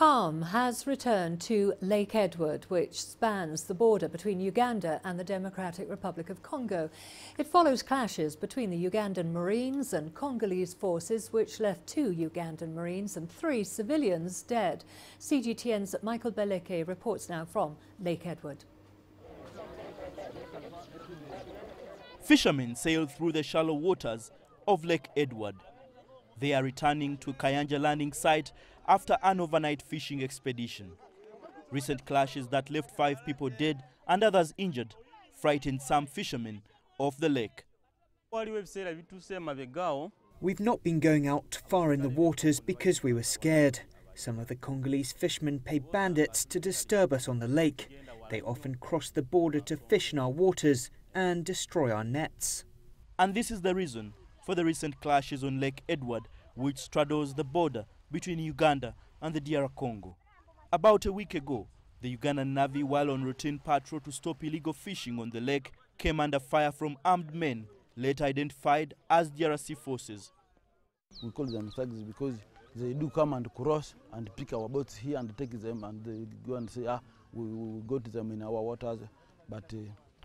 Calm has returned to Lake Edward, which spans the border between Uganda and the Democratic Republic of Congo. It follows clashes between the Ugandan Marines and Congolese forces, which left 2 Ugandan Marines and 3 civilians dead. CGTN's Michael Baleke reports now from Lake Edward. Fishermen sail through the shallow waters of Lake Edward. They are returning to Kayanja landing site after an overnight fishing expedition. Recent clashes that left 5 people dead and others injured frightened some fishermen off the lake. We've not been going out far in the waters because we were scared. Some of the Congolese fishermen pay bandits to disturb us on the lake. They often cross the border to fish in our waters and destroy our nets. And this is the reason for the recent clashes on Lake Edward, which straddles the border between Uganda and the DR Congo. About a week ago, the Ugandan Navy, while on routine patrol to stop illegal fishing on the lake, came under fire from armed men, later identified as DRC forces. We call them thugs because they do come and cross and pick our boats here and take them, and they go and say, we go to them in our waters. But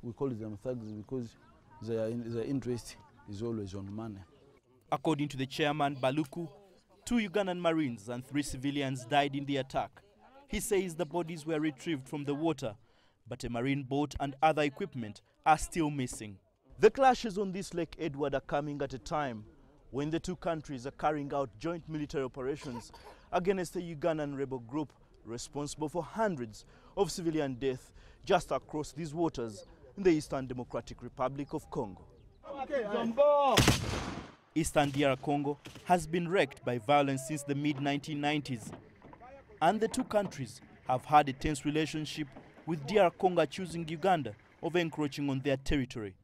we call them thugs because their interest is always on money. According to the chairman, Baleke, 2 Ugandan Marines and 3 civilians died in the attack. He says the bodies were retrieved from the water, but a marine boat and other equipment are still missing. The clashes on this Lake Edward are coming at a time when the 2 countries are carrying out joint military operations against a Ugandan rebel group responsible for hundreds of civilian deaths just across these waters in the Eastern Democratic Republic of Congo. Eastern DR Congo has been wrecked by violence since the mid-1990s, and the 2 countries have had a tense relationship, with DR Congo accusing Uganda of encroaching on their territory.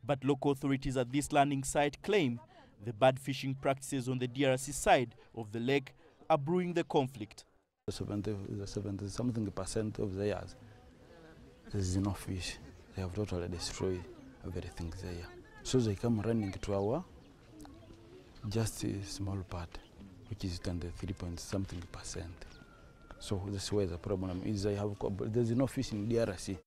But local authorities at this landing site claim the bad fishing practices on the DRC side of the lake are brewing the conflict. 70-something% of theirs, there's no fish. They have totally destroyed everything there. So they come running to our just a small part, which is 23-something%. So that's where the problem is. There's no fish in DRC.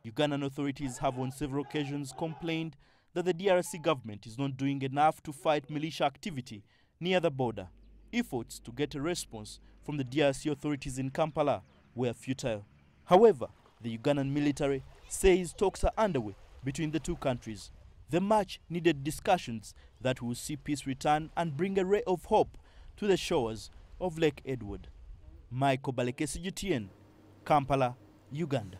Ugandan authorities have on several occasions complained that the DRC government is not doing enough to fight militia activity near the border. Efforts to get a response from the DRC authorities in Kampala were futile. However, the Ugandan military says talks are underway between the 2 countries. The much-needed discussions that will see peace return and bring a ray of hope to the shores of Lake Edward. Michael Baleke, CGTN, Kampala, Uganda.